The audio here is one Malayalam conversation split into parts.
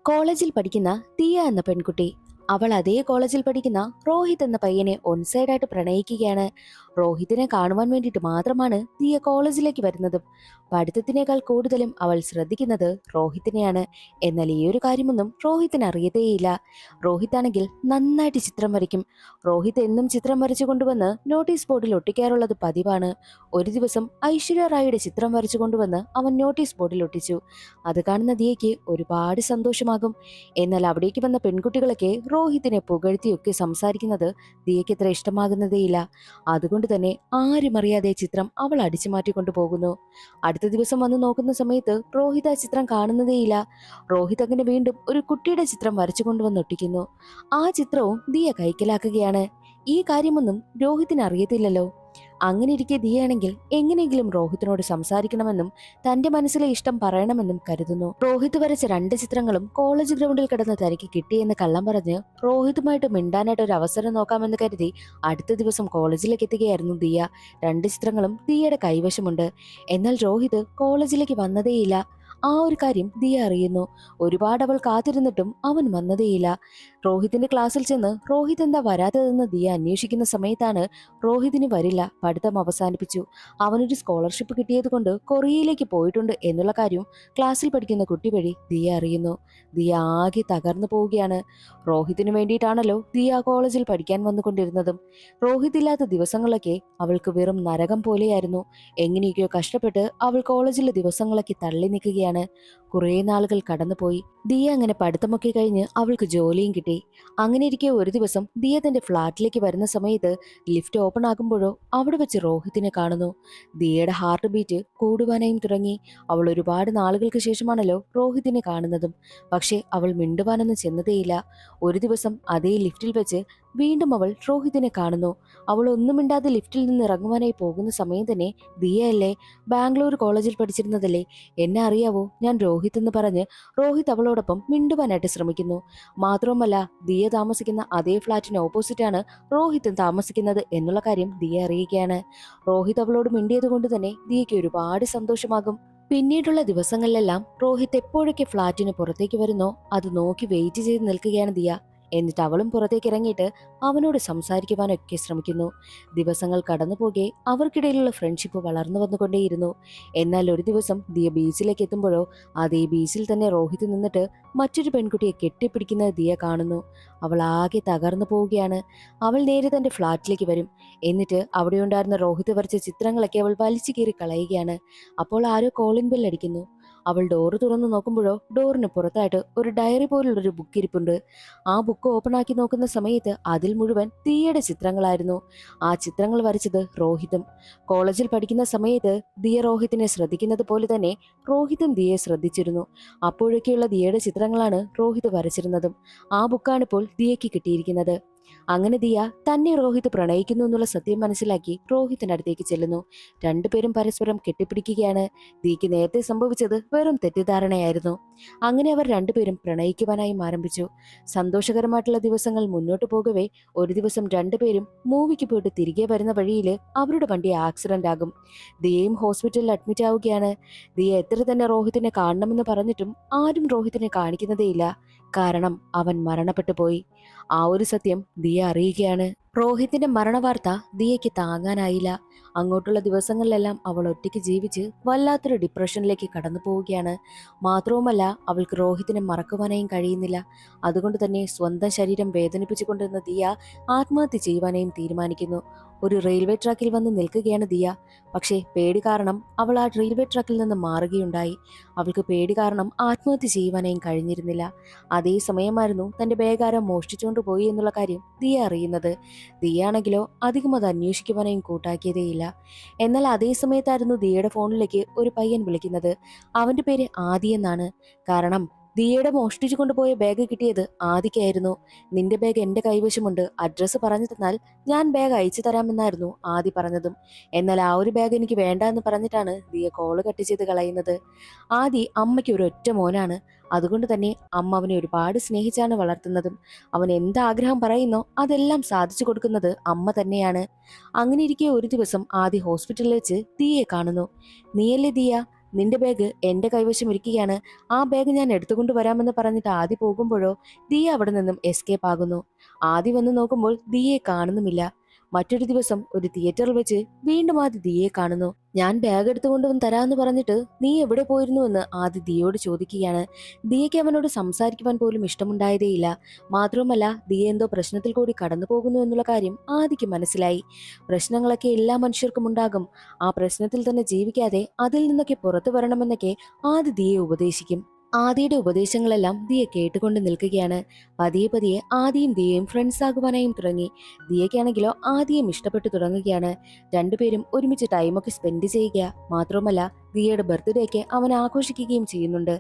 കോളേജിൽ പഠിക്കുന്ന ദിയ എന്ന പെൺകുട്ടി. അവൾ അതേ കോളേജിൽ പഠിക്കുന്ന രോഹിത് എന്ന പയ്യനെ ഒൺസൈഡായിട്ട് പ്രണയിക്കുകയാണ്. രോഹിതിനെ കാണുവാൻ വേണ്ടിയിട്ട് മാത്രമാണ് ദിയ കോളേജിലേക്ക് വരുന്നതും. പഠിത്തത്തിനേക്കാൾ കൂടുതലും അവൾ ശ്രദ്ധിക്കുന്നത് രോഹിത്തിനെയാണ്. എന്നാൽ ഈ ഒരു കാര്യമൊന്നും രോഹിത്തിന് അറിയതേയില്ല. രോഹിത് ആണെങ്കിൽ നന്നായിട്ട് ചിത്രം വരയ്ക്കും. രോഹിത് എന്നും ചിത്രം വരച്ചു കൊണ്ടുവന്ന് നോട്ടീസ് ബോർഡിൽ ഒട്ടിക്കാറുള്ളത് പതിവാണ്. ഒരു ദിവസം ഐശ്വര്യ റായിയുടെ ചിത്രം വരച്ചു കൊണ്ടുവന്ന് അവൻ നോട്ടീസ് ബോർഡിൽ ഒട്ടിച്ചു. അത് കാണുന്ന ദിയയ്ക്ക് ഒരുപാട് സന്തോഷമാകും. എന്നാൽ അവിടേക്ക് വന്ന പെൺകുട്ടികളൊക്കെ രോഹിത്തിനെ പുകഴ്ത്തിയൊക്കെ സംസാരിക്കുന്നത് ദിയയ്ക്ക് അത്ര ഇഷ്ടമാകുന്നതേയില്ല. അതുകൊണ്ട് തന്നെ ആരും അറിയാതെ ചിത്രം അവൾ അടിച്ചു മാറ്റിക്കൊണ്ടു പോകുന്നു. അടുത്ത ദിവസം വന്ന് നോക്കുന്ന സമയത്ത് രോഹിത് ആ ചിത്രം കാണുന്നതേയില്ല. രോഹിത് അങ്ങനെ വീണ്ടും ഒരു കുട്ടിയുടെ ചിത്രം വരച്ചു കൊണ്ടുവന്ന് ഒട്ടിക്കുന്നു. ആ ചിത്രവും ദിയ കൈക്കലാക്കുകയാണ്. ഈ കാര്യമൊന്നും രോഹിത്തിന് അറിയത്തില്ലല്ലോ. അങ്ങനെ ഇരിക്കെ ദിയയാണെങ്കിൽ എങ്ങനെയെങ്കിലും രോഹിത്തിനോട് സംസാരിക്കണമെന്നും തന്റെ മനസ്സിലെ ഇഷ്ടം പറയണമെന്നും കരുതുന്നു. രോഹിത് വരച്ച രണ്ട് ചിത്രങ്ങളും കോളേജ് ഗ്രൗണ്ടിൽ കിടന്ന് തനിക്ക് കിട്ടിയെന്ന് കള്ളം പറഞ്ഞ് രോഹിതുമായിട്ട് മിണ്ടാനായിട്ട് ഒരു അവസരം നോക്കാമെന്ന് കരുതി അടുത്ത ദിവസം കോളേജിലേക്ക് എത്തുകയായിരുന്നു ദിയ. രണ്ട് ചിത്രങ്ങളും ദിയയുടെ കൈവശമുണ്ട്. എന്നാൽ രോഹിത് കോളേജിലേക്ക് വന്നതേയില്ല. ആ ഒരു കാര്യം ദിയ അറിയുന്നു. ഒരുപാട് അവൾ കാത്തിരുന്നിട്ടും അവൻ വന്നതേയില്ല. രോഹിതിന്റെ ക്ലാസ്സിൽ ചെന്ന് രോഹിത് എന്താ വരാത്തതെന്ന് ദിയ അന്വേഷിക്കുന്ന സമയത്താണ് രോഹിതിന് വരില്ല, പഠിത്തം അവസാനിപ്പിച്ചു, അവനൊരു സ്കോളർഷിപ്പ് കിട്ടിയത് കൊണ്ട് കൊറിയയിലേക്ക് പോയിട്ടുണ്ട് എന്നുള്ള കാര്യം ക്ലാസ്സിൽ പഠിക്കുന്ന കുട്ടി വഴി ദിയ അറിയുന്നു. ദിയ ആകെ തകർന്നു പോവുകയാണ്. രോഹിതിനു വേണ്ടിയിട്ടാണല്ലോ ദിയ കോളേജിൽ പഠിക്കാൻ വന്നുകൊണ്ടിരുന്നതും. രോഹിത് ഇല്ലാത്ത ദിവസങ്ങളൊക്കെ അവൾക്ക് വെറും നരകം പോലെയായിരുന്നു. എങ്ങനെയൊക്കെയോ കഷ്ടപ്പെട്ട് അവൾ കോളേജിലെ ദിവസങ്ങളൊക്കെ തള്ളി നിൽക്കുകയാണ്. കുറേ നാളുകൾ കടന്നുപോയി. ദിയ അങ്ങനെ പഠിത്തമൊക്കെ കഴിഞ്ഞ് അവൾക്ക് ജോലിയും കിട്ടി. അങ്ങനെ ഇരിക്കെ ഒരു ദിവസം ദിയ തന്റെ ഫ്ളാറ്റിലേക്ക് വരുന്ന സമയത്ത് ലിഫ്റ്റ് ഓപ്പൺ ആകുമ്പോഴോ അവിടെ വെച്ച് രോഹിത്തിനെ കാണുന്നു. ദിയയുടെ ഹാർട്ട് ബീറ്റ് കൂടുവാനായും തുടങ്ങി. അവൾ ഒരുപാട് നാളുകൾക്ക് ശേഷമാണല്ലോ രോഹിത്തിനെ കാണുന്നതും. പക്ഷെ അവൾ മിണ്ടുവാനൊന്നും ചെന്നതേയില്ല. ഒരു ദിവസം അതേ ലിഫ്റ്റിൽ വെച്ച് വീണ്ടും അവൾ രോഹിത്തിനെ കാണുന്നു. അവൾ ഒന്നും മിണ്ടാതെ ലിഫ്റ്റിൽ നിന്ന് ഇറങ്ങുവാനായി പോകുന്ന സമയം തന്നെ ദിയയല്ലേ, ബാംഗ്ലൂർ കോളേജിൽ പഠിച്ചിരുന്നതല്ലേ, എന്നെ അറിയാവോ, ഞാൻ രോഹിത് എന്ന് പറഞ്ഞ് രോഹിത് അവളോടൊപ്പം മിണ്ടുവാനായിട്ട് ശ്രമിക്കുന്നു. മാത്രവുമല്ല ദിയ താമസിക്കുന്ന അതേ ഫ്ളാറ്റിന് ഓപ്പോസിറ്റാണ് രോഹിത് താമസിക്കുന്നത് എന്നുള്ള കാര്യം ദിയ അറിയുകയാണ്. രോഹിത് അവളോട് മിണ്ടിയത് കൊണ്ട് തന്നെ ദിയയ്ക്ക് ഒരുപാട് സന്തോഷമാകും. പിന്നീടുള്ള ദിവസങ്ങളിലെല്ലാം രോഹിത് എപ്പോഴൊക്കെ ഫ്ളാറ്റിന് പുറത്തേക്ക് വരുന്നോ അത് നോക്കി വെയിറ്റ് ചെയ്ത് നിൽക്കുകയാണ് ദിയ. എന്നിട്ട് അവളും പുറത്തേക്ക് ഇറങ്ങിയിട്ട് അവനോട് സംസാരിക്കുവാനൊക്കെ ശ്രമിക്കുന്നു. ദിവസങ്ങൾ കടന്നുപോകെ അവർക്കിടയിലുള്ള ഫ്രണ്ട്ഷിപ്പ് വളർന്നു വന്നുകൊണ്ടേയിരുന്നു. എന്നാൽ ഒരു ദിവസം ദിയ ബീച്ചിലേക്ക് എത്തുമ്പോഴോ അതേ ബീച്ചിൽ തന്നെ രോഹിത് നിന്നിട്ട് മറ്റൊരു പെൺകുട്ടിയെ കെട്ടിപ്പിടിക്കുന്നത് ദിയ കാണുന്നു. അവൾ ആകെ തകർന്നു പോവുകയാണ്. അവൾ നേരെ തന്റെ ഫ്ളാറ്റിലേക്ക് വരും. എന്നിട്ട് അവിടെ ഉണ്ടായിരുന്ന രോഹിത് വരച്ച ചിത്രങ്ങളൊക്കെ അവൾ വലിച്ചു കീറി കളയുകയാണ്. അപ്പോൾ ആരോ കോളിംഗ് ബെൽ അടിക്കുന്നു. അവൾ ഡോറ് തുറന്നു നോക്കുമ്പോഴോ ഡോറിന് പുറത്തായിട്ട് ഒരു ഡയറി പോലുള്ളൊരു ബുക്ക് ഇരിപ്പുണ്ട്. ആ ബുക്ക് ഓപ്പൺ ആക്കി നോക്കുന്ന സമയത്ത് അതിൽ മുഴുവൻ ദിയയുടെ ചിത്രങ്ങളായിരുന്നു. ആ ചിത്രങ്ങൾ വരച്ചത് രോഹിതും. കോളേജിൽ പഠിക്കുന്ന സമയത്ത് ദിയ രോഹിത്തിനെ ശ്രദ്ധിക്കുന്നത് പോലെ തന്നെ രോഹിതും ദിയയെ ശ്രദ്ധിച്ചിരുന്നു. അപ്പോഴൊക്കെയുള്ള ദിയയുടെ ചിത്രങ്ങളാണ് രോഹിത് വരച്ചിരുന്നതും. ആ ബുക്കാണിപ്പോൾ ദിയയ്ക്ക് കിട്ടിയിരിക്കുന്നത്. അങ്ങനെ ദിയ തന്നെ രോഹിത് പ്രണയിക്കുന്നു എന്നുള്ള സത്യം മനസ്സിലാക്കി രോഹിത്തിന്റെ അടുത്തേക്ക് ചെല്ലുന്നു. രണ്ടുപേരും പരസ്പരം കെട്ടിപ്പിടിക്കുകയാണ്. ദിയയ്ക്ക് നേരത്തെ സംഭവിച്ചത് വെറും തെറ്റിദ്ധാരണയായിരുന്നു. അങ്ങനെ അവർ രണ്ടുപേരും പ്രണയിക്കുവാനായും ആരംഭിച്ചു. സന്തോഷകരമായിട്ടുള്ള ദിവസങ്ങൾ മുന്നോട്ട് പോകവേ ഒരു ദിവസം രണ്ടുപേരും മൂവിക്ക് പോയിട്ട് തിരികെ വരുന്ന വഴിയിൽ അവരുടെ വണ്ടി ആക്സിഡന്റ് ആകും. ദിയയും ഹോസ്പിറ്റലിൽ അഡ്മിറ്റ് ആവുകയാണ്. ദിയ എത്ര തന്നെ രോഹിത്തിനെ കാണണമെന്ന് പറഞ്ഞിട്ടും ആരും രോഹിത്തിനെ കാണിക്കുന്നതേയില്ല. കാരണം അവൻ മരണപ്പെട്ടു പോയി. ആ ഒരു സത്യം ദിയ അറിയുകയാണ്. രോഹിത്തിന്റെ മരണവാർത്ത ദിയയ്ക്ക് താങ്ങാനായില്ല. അങ്ങോട്ടുള്ള ദിവസങ്ങളിലെല്ലാം അവൾ ഒറ്റയ്ക്ക് ജീവിച്ച് വല്ലാത്തൊരു ഡിപ്രഷനിലേക്ക് കടന്നു പോവുകയാണ്. മാത്രവുമല്ല അവൾക്ക് രോഹിത്തിനെ മറക്കുവാനായും കഴിയുന്നില്ല. അതുകൊണ്ട് തന്നെ സ്വന്തം ശരീരം വേദനിപ്പിച്ചുകൊണ്ടിരുന്ന ദിയ ആത്മഹത്യ ചെയ്യുവാനായും തീരുമാനിക്കുന്നു. ഒരു റെയിൽവേ ട്രാക്കിൽ വന്ന് നിൽക്കുകയാണ് ദിയ. പക്ഷേ പേടി കാരണം അവൾ ആ റെയിൽവേ ട്രാക്കിൽ നിന്ന് മാറുകയുണ്ടായി. അവൾക്ക് പേടി കാരണം ആത്മഹത്യ ചെയ്യുവാനായും കഴിഞ്ഞിരുന്നില്ല. അതേ സമയമായിരുന്നു തന്റെ ബാഗാരം മോഷ്ടിച്ചുകൊണ്ട് പോയി എന്നുള്ള കാര്യം ദിയ അറിയുന്നത്. ദിയാണെങ്കിലോ അധികം അത് അന്വേഷിക്കുവാനായും കൂട്ടാക്കിയതേയില്ല. എന്നാൽ അതേ സമയത്തായിരുന്നു ദിയയുടെ ഫോണിലേക്ക് ഒരു പയ്യൻ വിളിക്കുന്നത്. അവന്റെ പേര് ആദി എന്നാണ്. കാരണം ദിയയുടെ മോഷ്ടിച്ചു കൊണ്ടുപോയ ബാഗ് കിട്ടിയത് ആദിക്കായിരുന്നു. നിന്റെ ബാഗ് എന്റെ കൈവശമുണ്ട്, അഡ്രസ്സ് പറഞ്ഞു തന്നാൽ ഞാൻ ബാഗ് അയച്ചു തരാമെന്നായിരുന്നു ആദി പറഞ്ഞതും. എന്നാൽ ആ ഒരു ബാഗ് എനിക്ക് വേണ്ട എന്ന് പറഞ്ഞിട്ടാണ് ദിയ കോള് കട്ട് ചെയ്ത് കളയുന്നത്. ആദി അമ്മയ്ക്ക് ഒരു ഒറ്റ മോനാണ്. അതുകൊണ്ട് തന്നെ അമ്മ അവനെ ഒരുപാട് സ്നേഹിച്ചാണ് വളർത്തുന്നതും. അവൻ എന്താഗ്രഹം പറയുന്നോ അതെല്ലാം സാധിച്ചു കൊടുക്കുന്നത് അമ്മ തന്നെയാണ്. അങ്ങനെ ഇരിക്കെ ഒരു ദിവസം ആദി ഹോസ്പിറ്റലിൽ വെച്ച് ദിയയെ കാണുന്നു. നീയല്ലേ ദിയ, നിന്റെ ബാഗ് എന്റെ കൈവശം ഇരിക്കുകയാണ്, ആ ബാഗ് ഞാൻ എടുത്തുകൊണ്ട് വരാമെന്ന് പറഞ്ഞിട്ട് ആദി പോകുമ്പോഴോ ദിയ അവിടെ നിന്നും എസ്കേപ്പ് ആകുന്നു. ആദി വന്ന് നോക്കുമ്പോൾ ദിയയെ കാണുന്നുമില്ല. മറ്റൊരു ദിവസം ഒരു തിയേറ്ററിൽ വെച്ച് വീണ്ടും ആദി ദിയയെ കാണുന്നു. ഞാൻ ബാഗ് എടുത്തുകൊണ്ടുവന്ന് തരാമെന്ന് പറഞ്ഞിട്ട് നീ എവിടെ പോയിരുന്നുവെന്ന് ആദി ദിയയോട് ചോദിക്കുകയാണ്. ദിയയ്ക്ക് അവനോട് സംസാരിക്കുവാൻ പോലും ഇഷ്ടമുണ്ടായതേയില്ല. മാത്രവുമല്ല, ദിയ എന്തോ പ്രശ്നത്തിൽ കൂടി കടന്നു പോകുന്നു എന്നുള്ള കാര്യം ആദിക്ക് മനസ്സിലായി. പ്രശ്നങ്ങളൊക്കെ എല്ലാ മനുഷ്യർക്കും ഉണ്ടാകും. ആ പ്രശ്നത്തിൽ തന്നെ ജീവിക്കാതെ അതിൽ നിന്നൊക്കെ പുറത്തു വരണമെന്നൊക്കെ ആദി ദിയയെ ഉപദേശിക്കും. ആദിയുടെ ഉപദേശങ്ങളെല്ലാം ദിയ കേട്ടുകൊണ്ട് നിൽക്കുകയാണ്. പതിയെ പതിയെ ആദിയും ദിയയും ഫ്രണ്ട്സ് ആകുവാനായും തുടങ്ങി. ദിയയ്ക്കാണെങ്കിലോ ആദിയും ഇഷ്ടപ്പെട്ടു തുടങ്ങുകയാണ്. രണ്ടുപേരും ഒരുമിച്ച് ടൈമൊക്കെ സ്പെൻഡ് ചെയ്യുക മാത്രവുമല്ല, ദിയയുടെ ബർത്ത്ഡേക്ക് അവൻ ആഘോഷിക്കുകയും ചെയ്യുന്നുണ്ട്.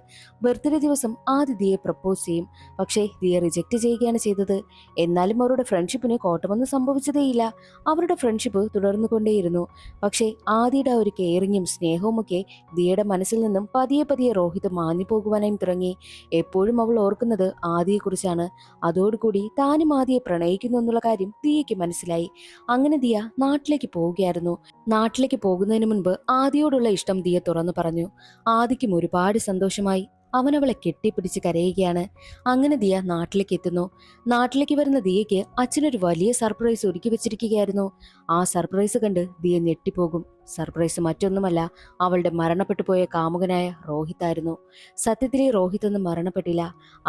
ബർത്ത്ഡേ ദിവസം ആദി ദിയെ പ്രപ്പോസ് ചെയ്യും. പക്ഷേ ദിയ റിജക്റ്റ് ചെയ്യുകയാണ് ചെയ്തത്. എന്നാലും അവരുടെ ഫ്രണ്ട്ഷിപ്പിന് കോട്ടമൊന്നും സംഭവിച്ചതേയില്ല. അവരുടെ ഫ്രണ്ട്ഷിപ്പ് തുടർന്നു കൊണ്ടേയിരുന്നു. പക്ഷേ ആദിയുടെ ഒരു കെയറിങ്ങും സ്നേഹവും ഒക്കെ ദിയയുടെ മനസ്സിൽ നിന്നും പതിയെ പതിയെ രോഹിത് മാഞ്ഞു പോകുവാനായും തുടങ്ങി. എപ്പോഴും അവൾ ഓർക്കുന്നത് ആദിയെക്കുറിച്ചാണ്. അതോടുകൂടി താനും ആദിയെ പ്രണയിക്കുന്നു എന്നുള്ള കാര്യം ദിയയ്ക്ക് മനസ്സിലായി. അങ്ങനെ ദിയ നാട്ടിലേക്ക് പോവുകയായിരുന്നു. നാട്ടിലേക്ക് പോകുന്നതിന് മുൻപ് ആദിയോടുള്ള ഇഷ്ടം ദിയ തുറന്നു പറഞ്ഞു. ആദിക്കും ഒരുപാട് സന്തോഷമായി. അവൻ അവളെ കെട്ടിപ്പിടിച്ച് കരയുകയാണ്. അങ്ങനെ ദിയ നാട്ടിലേക്ക് എത്തുന്നു. നാട്ടിലേക്ക് വരുന്ന ദിയയ്ക്ക് അച്ഛനൊരു വലിയ സർപ്രൈസ് ഒരുക്കി വെച്ചിരിക്കുകയായിരുന്നു. ആ സർപ്രൈസ് കണ്ട് ദിയ ഞെട്ടിപ്പോകും. സർപ്രൈസ് മറ്റൊന്നുമല്ല, അവളുടെ മരണപ്പെട്ടു പോയ കാമുകനായ രോഹിത്തായിരുന്നു. സത്യത്തിലെ രോഹിത് ഒന്നും മരണപ്പെട്ടില്ല.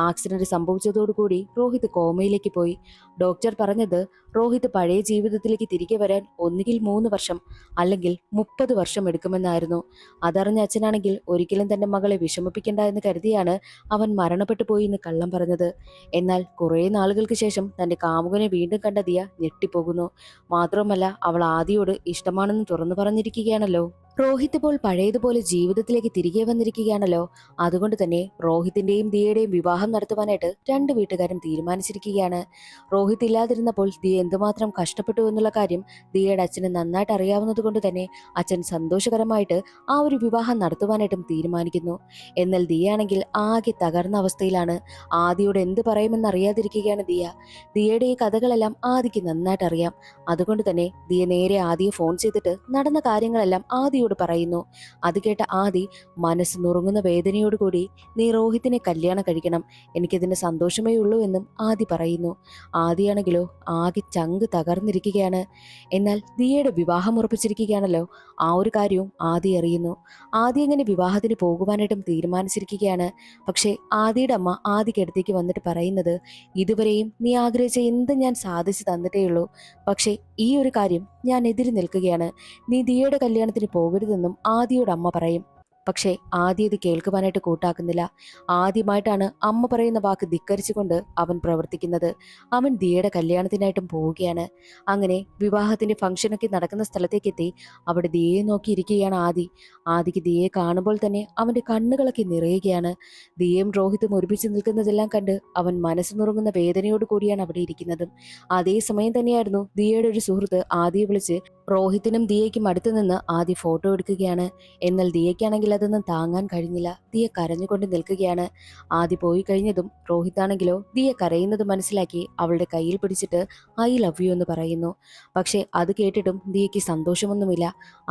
ആക്സിഡന്റ് സംഭവിച്ചതോടുകൂടി രോഹിത് കോമയിലേക്ക് പോയി. ഡോക്ടർ പറഞ്ഞത് രോഹിത് പഴയ ജീവിതത്തിലേക്ക് തിരികെ വരാൻ ഒന്നുകിൽ 3 വർഷം അല്ലെങ്കിൽ 30 വർഷം എടുക്കുമെന്നായിരുന്നു. അതറിഞ്ഞ അച്ഛനാണെങ്കിൽ ഒരിക്കലും തന്റെ മകളെ വിഷമിപ്പിക്കേണ്ട എന്ന് കരുതിയാണ് അവൻ മരണപ്പെട്ടു പോയി എന്ന് കള്ളം പറഞ്ഞത്. എന്നാൽ കുറെ നാളുകൾക്ക് ശേഷം തന്റെ കാമുകനെ വീണ്ടും കണ്ട ദിയ ഞെട്ടിപ്പോകുന്നു. മാത്രമല്ല, അവൾ ആദിയോട് ഇഷ്ടമാണെന്ന് തുറന്നു പറഞ്ഞിരിക്കുകയാണല്ലോ. രോഹിത് ഇപ്പോൾ പഴയതുപോലെ ജീവിതത്തിലേക്ക് തിരികെ വന്നിരിക്കുകയാണല്ലോ. അതുകൊണ്ട് തന്നെ രോഹിത്തിന്റെയും ദിയയുടെയും വിവാഹം നടത്തുവാനായിട്ട് രണ്ട് വീട്ടുകാരും തീരുമാനിച്ചിരിക്കുകയാണ്. രോഹിത് ഇല്ലാതിരുന്നപ്പോൾ ദിയ എന്തുമാത്രം കഷ്ടപ്പെട്ടു എന്നുള്ള കാര്യം ദിയയുടെ അച്ഛന് നന്നായിട്ട് അറിയാവുന്നത് കൊണ്ട് തന്നെ അച്ഛൻ സന്തോഷകരമായിട്ട് ആ ഒരു വിവാഹം നടത്തുവാനായിട്ടും തീരുമാനിക്കുന്നു. എന്നാൽ ദിയ ആണെങ്കിൽ ആകെ തകർന്ന അവസ്ഥയിലാണ്. ആദിയോട് എന്ത് പറയുമെന്ന് അറിയാതിരിക്കുകയാണ് ദിയ. ദിയയുടെ ഈ കഥകളെല്ലാം ആദിക്ക് നന്നായിട്ട് അറിയാം. അതുകൊണ്ട് തന്നെ ദിയ നേരെ ആദിയെ ഫോൺ ചെയ്തിട്ട് നടന്ന കാര്യങ്ങളെല്ലാം ആദിയോട് പറയുന്നു. അത് കേട്ട ആദി മനസ്സ് നുറുങ്ങുന്ന വേദനയോടുകൂടി നീ രോഹിത്തിനെ കല്യാണം കഴിക്കണം, എനിക്കതിന് സന്തോഷമേ ഉള്ളൂ എന്നും ആദി പറയുന്നു. ആദിയാണെങ്കിലോ ആകെ ചങ്ക് തകർന്നിരിക്കുകയാണ്. എന്നാൽ ദിയയുടെ വിവാഹം ഉറപ്പിച്ചിരിക്കുകയാണല്ലോ. ആ ഒരു കാര്യവും ആദി അറിയുന്നു. ആദി അങ്ങനെ വിവാഹത്തിന് പോകുവാനായിട്ടും തീരുമാനിച്ചിരിക്കുകയാണ്. പക്ഷേ ആദിയുടെ അമ്മ ആദിക്ക് അടുത്തേക്ക് വന്നിട്ട് പറയുന്നത്, ഇതുവരെയും നീ ആഗ്രഹിച്ച എന്ത് ഞാൻ സാധിച്ചു തന്നിട്ടേയുള്ളൂ. പക്ഷേ ഈ ഒരു കാര്യം ഞാൻ എതിര് നിൽക്കുകയാണ്. നീ ദിയയുടെ കല്യാണത്തിന് പോകരുതെന്നും ആദിയോട് അമ്മ പറയും. പക്ഷേ ആദി ഇത് കേൾക്കുവാനായിട്ട് കൂട്ടാക്കുന്നില്ല. ആദ്യമായിട്ടാണ് അമ്മ പറയുന്ന വാക്ക് ധിക്കരിച്ചുകൊണ്ട് അവൻ പ്രവർത്തിക്കുന്നത്. അവൻ ദിയയുടെ കല്യാണത്തിനായിട്ടും പോവുകയാണ്. അങ്ങനെ വിവാഹത്തിന്റെ ഫംഗ്ഷനൊക്കെ നടക്കുന്ന സ്ഥലത്തേക്ക് എത്തി അവിടെ ദിയയെ നോക്കിയിരിക്കുകയാണ് ആദി. ആദിക്ക് ദിയയെ കാണുമ്പോൾ തന്നെ അവന്റെ കണ്ണുകളൊക്കെ നിറയുകയാണ്. ദിയയും രോഹിത്തും ഒരുമിച്ച് നിൽക്കുന്നതെല്ലാം കണ്ട് അവൻ മനസ്സ് നുറുങ്ങുന്ന വേദനയോട് കൂടിയാണ് അവിടെ ഇരിക്കുന്നത്. അതേസമയം തന്നെയായിരുന്നു ദിയയുടെ ഒരു സുഹൃത്ത് ആദിയെ വിളിച്ച് രോഹിത്തിനും ദിയയ്ക്കും അടുത്ത് നിന്ന് ആദി ഫോട്ടോ എടുക്കുകയാണ്. എന്നാൽ ദിയയ്ക്കാണെങ്കിൽ അതൊന്നും താങ്ങാൻ കഴിഞ്ഞില്ല. ദിയ കരഞ്ഞുകൊണ്ട് നിൽക്കുകയാണ്. ആദി പോയി കഴിഞ്ഞതും രോഹിത്താണെങ്കിലോ ദിയ കരയുന്നത് മനസ്സിലാക്കി അവളുടെ കയ്യിൽ പിടിച്ചിട്ട് ഐ ലവ് യു എന്ന് പറയുന്നു. പക്ഷെ അത് കേട്ടിട്ടും ദിയയ്ക്ക് സന്തോഷമൊന്നുമില്ല.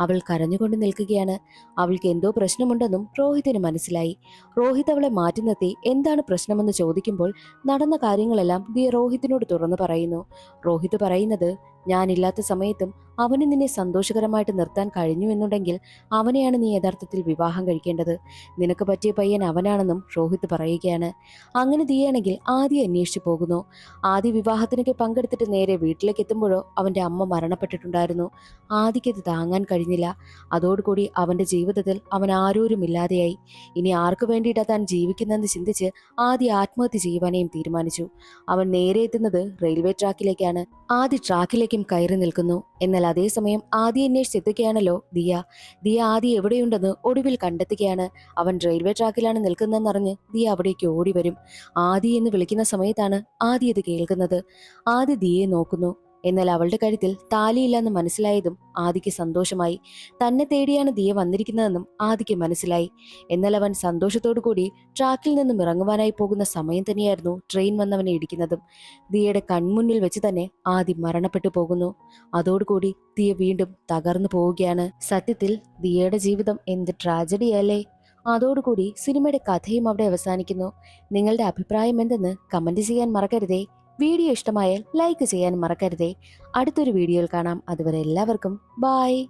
അവൾ കരഞ്ഞുകൊണ്ട് നിൽക്കുകയാണ്. അവൾക്ക് എന്തോ പ്രശ്നമുണ്ടെന്നും രോഹിത്തിന് മനസ്സിലായി. രോഹിത് അവളെ മാറ്റി നിർത്തി എന്താണ് പ്രശ്നമെന്ന് ചോദിക്കുമ്പോൾ നടന്ന കാര്യങ്ങളെല്ലാം ദിയ രോഹിത്തിനോട് തുറന്നു പറയുന്നു. രോഹിത് പറയുന്നത്, ഞാനില്ലാത്ത സമയത്തും അവന് നിന്നെ സന്തോഷകരമായിട്ട് നിർത്താൻ കഴിഞ്ഞു എന്നുണ്ടെങ്കിൽ അവനെയാണ് നീ യഥാർത്ഥത്തിൽ വിവാഹം കഴിക്കേണ്ടത്. നിനക്ക് പറ്റിയ പയ്യൻ അവനാണെന്നും രോഹിത് പറയുകയാണ്. അങ്ങനെ ദിയയാണെങ്കിൽ ആദ്യം അന്വേഷിച്ചു പോകുന്നു. ആദ്യ വിവാഹത്തിനൊക്കെ പങ്കെടുത്തിട്ട് നേരെ വീട്ടിലേക്ക് എത്തുമ്പോഴോ അവന്റെ അമ്മ മരണപ്പെട്ടിട്ടുണ്ടായിരുന്നു. ആദിക്കത് താങ്ങാൻ കഴിഞ്ഞില്ല. അതോടുകൂടി അവന്റെ ജീവിതത്തിൽ അവൻ ആരോരുമില്ലാതെയായി. ഇനി ആർക്കു വേണ്ടിയിട്ടാ താൻ ജീവിക്കുന്നതെന്ന് ചിന്തിച്ച് ആദ്യ ആത്മഹത്യ ചെയ്യുവാനേയും തീരുമാനിച്ചു. അവൻ നേരെ എത്തുന്നത് റെയിൽവേ ട്രാക്കിലേക്കാണ്. ആദ്യ ട്രാക്കിലേക്കും കയറി നിൽക്കുന്നു. എന്നാൽ അതേസമയം ആദ്യ അന്വേഷിച്ചെത്തുകയാണല്ലോ ദിയ. ദിയ ആദ്യ എവിടെയുണ്ടെന്ന് ഒടുവിൽ കണ്ടെത്തുകയാണ്. അവൻ റെയിൽവേ ട്രാക്കിലാണ് നിൽക്കുന്നതെന്നറിഞ്ഞ് ദിയ അവിടേക്ക് ഓടി വരും. ആദി എന്ന് വിളിക്കുന്ന സമയത്താണ് ആദി ഇത് കേൾക്കുന്നത്. ആദി ദിയയെ നോക്കുന്നു. എന്നാൽ അവളുടെ കഴുത്തിൽ താലിയില്ലെന്ന് മനസ്സിലായതും ആദിക്ക് സന്തോഷമായി. തന്നെ തേടിയാണ് ദിയ വന്നിരിക്കുന്നതെന്നും ആദിക്ക് മനസ്സിലായി. എന്നാൽ അവൻ സന്തോഷത്തോടു കൂടി ട്രാക്കിൽ നിന്നും ഇറങ്ങുവാനായി പോകുന്ന സമയം തന്നെയായിരുന്നു ട്രെയിൻ വന്നവനെ ഇടിക്കുന്നതും. ദിയയുടെ കൺമുന്നിൽ വെച്ച് തന്നെ ആദി മരണപ്പെട്ടു പോകുന്നു. അതോടുകൂടി ദിയ വീണ്ടും തകർന്നു പോവുകയാണ്. സത്യത്തിൽ ദിയയുടെ ജീവിതം എന്ത് ട്രാജഡിയല്ലേ. അതോടുകൂടി സിനിമയുടെ കഥയും അവിടെ അവസാനിക്കുന്നു. നിങ്ങളുടെ അഭിപ്രായം എന്തെന്ന് കമന്റ് ചെയ്യാൻ മറക്കരുതേ. വീഡിയോ ഇഷ്ടമായാൽ ലൈക്ക് ചെയ്യാൻ മറക്കരുതേ. അടുത്തൊരു വീഡിയോയിൽ കാണാം. അതുവരെ എല്ലാവർക്കും ബൈ.